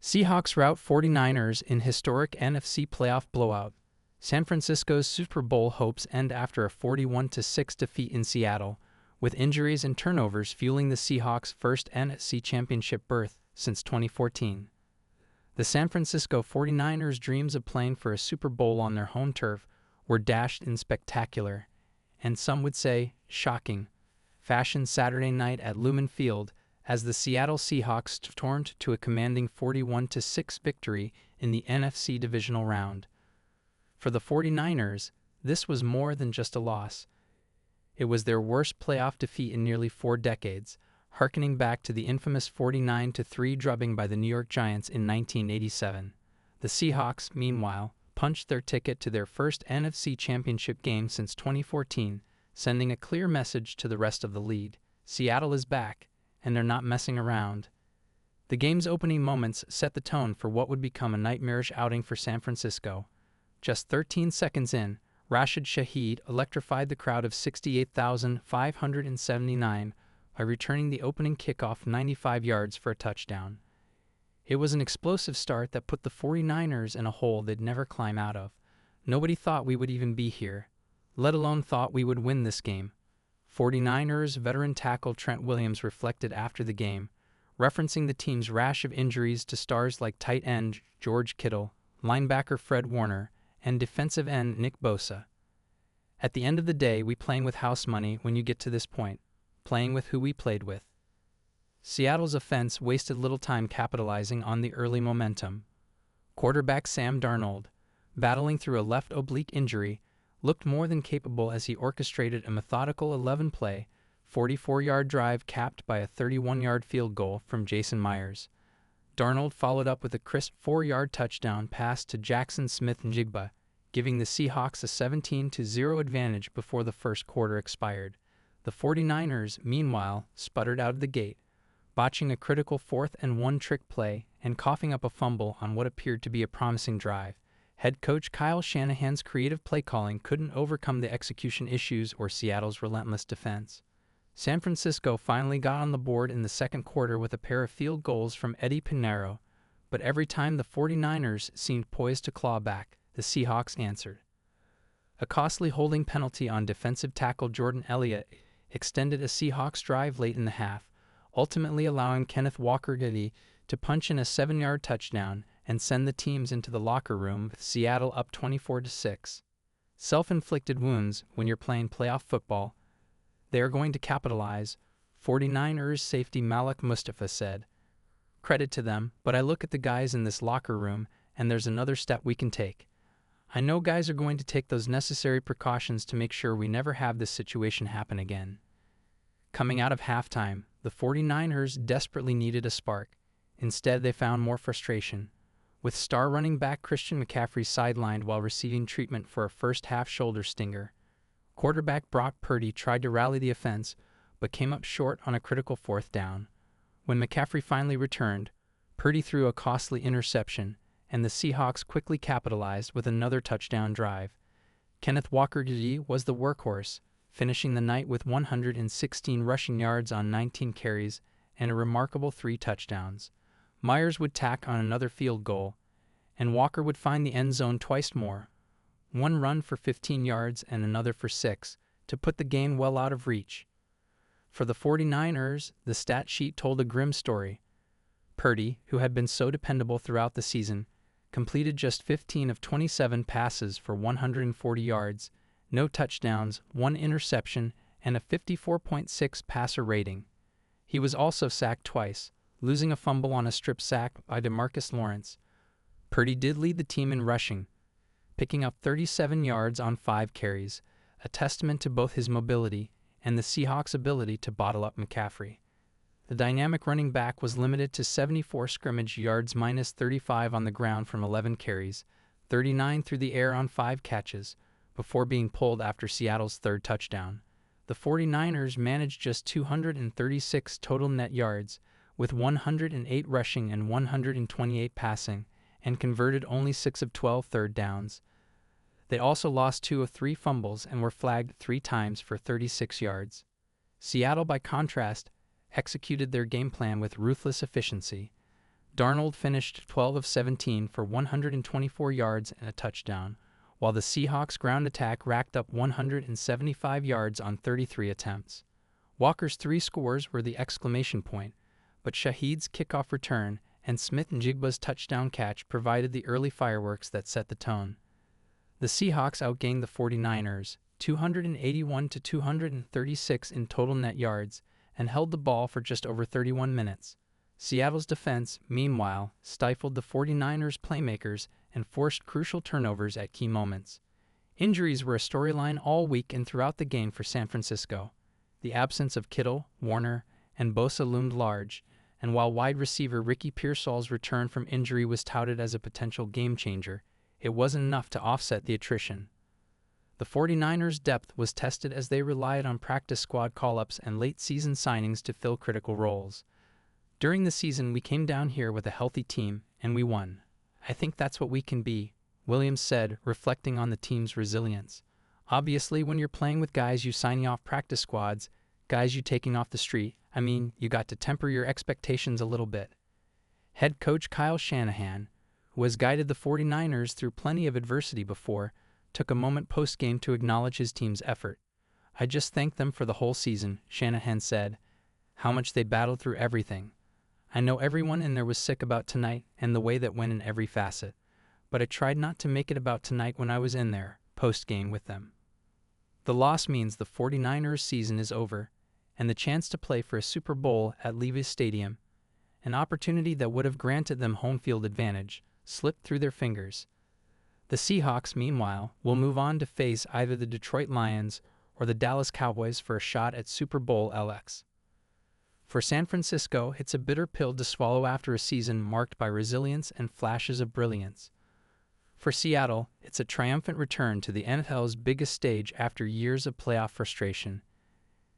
Seahawks rout 49ers in historic NFC playoff blowout. San Francisco's Super Bowl hopes end after a 41-6 defeat in Seattle, with injuries and turnovers fueling the Seahawks' first NFC Championship berth since 2014. The San Francisco 49ers' dreams of playing for a Super Bowl on their home turf were dashed in spectacular, and some would say shocking, fashion Saturday night at Lumen Field as the Seattle Seahawks stormed to a commanding 41-6 victory in the NFC Divisional Round. For the 49ers, this was more than just a loss. It was their worst playoff defeat in nearly 4 decades, hearkening back to the infamous 49-3 drubbing by the New York Giants in 1987. The Seahawks, meanwhile, punched their ticket to their first NFC Championship game since 2014, sending a clear message to the rest of the league. Seattle is back, and they're not messing around. The game's opening moments set the tone for what would become a nightmarish outing for San Francisco. Just 13 seconds in, Rashid Shaheed electrified the crowd of 68,579 by returning the opening kickoff 95 yards for a touchdown. It was an explosive start that put the 49ers in a hole they'd never climb out of. Nobody thought we would even be here, let alone thought we would win this game. 49ers veteran tackle Trent Williams reflected after the game, referencing the team's rash of injuries to stars like tight end George Kittle, linebacker Fred Warner, and defensive end Nick Bosa. At the end of the day, we playing with house money when you get to this point, playing with who we played with. Seattle's offense wasted little time capitalizing on the early momentum. Quarterback Sam Darnold, battling through a left oblique injury, looked more than capable as he orchestrated a methodical 11-play, 44-yard drive capped by a 31-yard field goal from Jason Myers. Darnold followed up with a crisp 4-yard touchdown pass to Jackson Smith-Njigba, giving the Seahawks a 17-0 advantage before the first quarter expired. The 49ers, meanwhile, sputtered out of the gate, botching a critical 4th-and-1 trick play and coughing up a fumble on what appeared to be a promising drive. Head coach Kyle Shanahan's creative play calling couldn't overcome the execution issues or Seattle's relentless defense. San Francisco finally got on the board in the second quarter with a pair of field goals from Eddie Pinheiro, but every time the 49ers seemed poised to claw back, the Seahawks answered. A costly holding penalty on defensive tackle Jordan Elliott extended a Seahawks drive late in the half, ultimately allowing Kenneth Walker-Getty to punch in a 7-yard touchdown and send the teams into the locker room with Seattle up 24-6. Self-inflicted wounds when you're playing playoff football. They are going to capitalize, 49ers safety Malik Mustafa said. Credit to them, but I look at the guys in this locker room and there's another step we can take. I know guys are going to take those necessary precautions to make sure we never have this situation happen again. Coming out of halftime, the 49ers desperately needed a spark. Instead, they found more frustration. With star running back Christian McCaffrey sidelined while receiving treatment for a first-half shoulder stinger, quarterback Brock Purdy tried to rally the offense, but came up short on a critical 4th down. When McCaffrey finally returned, Purdy threw a costly interception, and the Seahawks quickly capitalized with another touchdown drive. Kenneth Walker-Getty was the workhorse, finishing the night with 116 rushing yards on 19 carries and a remarkable 3 touchdowns. Myers would tack on another field goal, and Walker would find the end zone twice more, one run for 15 yards and another for 6, to put the game well out of reach. For the 49ers, the stat sheet told a grim story. Purdy, who had been so dependable throughout the season, completed just 15 of 27 passes for 140 yards, no touchdowns, 1 interception, and a 54.6 passer rating. He was also sacked twice, losing a fumble on a strip sack by DeMarcus Lawrence. Purdy did lead the team in rushing, picking up 37 yards on 5 carries, a testament to both his mobility and the Seahawks' ability to bottle up McCaffrey. The dynamic running back was limited to 74 scrimmage yards minus 35 on the ground from 11 carries, 39 through the air on 5 catches, before being pulled after Seattle's 3rd touchdown. The 49ers managed just 236 total net yards, with 108 rushing and 128 passing, and converted only 6 of 12 third downs. They also lost 2 of 3 fumbles and were flagged 3 times for 36 yards. Seattle, by contrast, executed their game plan with ruthless efficiency. Darnold finished 12 of 17 for 124 yards and a touchdown, while the Seahawks' ground attack racked up 175 yards on 33 attempts. Walker's 3 scores were the exclamation point, but Shaheed's kickoff return and Smith-Njigba's touchdown catch provided the early fireworks that set the tone. The Seahawks outgained the 49ers, 281 to 236 in total net yards, and held the ball for just over 31 minutes. Seattle's defense, meanwhile, stifled the 49ers' playmakers and forced crucial turnovers at key moments. Injuries were a storyline all week and throughout the game for San Francisco. The absence of Kittle, Warner, and Bosa loomed large, and while wide receiver Ricky Pearsall's return from injury was touted as a potential game-changer, it wasn't enough to offset the attrition. The 49ers' depth was tested as they relied on practice squad call-ups and late-season signings to fill critical roles. During the season, we came down here with a healthy team, and we won. I think that's what we can be, Williams said, reflecting on the team's resilience. Obviously, when you're playing with guys you signing off practice squads, guys you taking off the street, you got to temper your expectations a little bit. Head coach Kyle Shanahan, who has guided the 49ers through plenty of adversity before, took a moment post-game to acknowledge his team's effort. "I just thanked them for the whole season," Shanahan said, "how much they battled through everything. I know everyone in there was sick about tonight and the way that went in every facet, but I tried not to make it about tonight when I was in there, post-game with them." The loss means the 49ers' season is over, and the chance to play for a Super Bowl at Levi's Stadium, an opportunity that would have granted them home field advantage, slipped through their fingers. The Seahawks, meanwhile, will move on to face either the Detroit Lions or the Dallas Cowboys for a shot at Super Bowl LX. For San Francisco, it's a bitter pill to swallow after a season marked by resilience and flashes of brilliance. For Seattle, it's a triumphant return to the NFL's biggest stage after years of playoff frustration.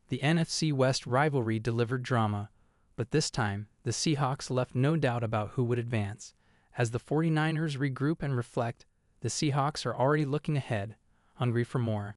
The NFC West rivalry delivered drama, but this time, the Seahawks left no doubt about who would advance. As the 49ers regroup and reflect, the Seahawks are already looking ahead, hungry for more.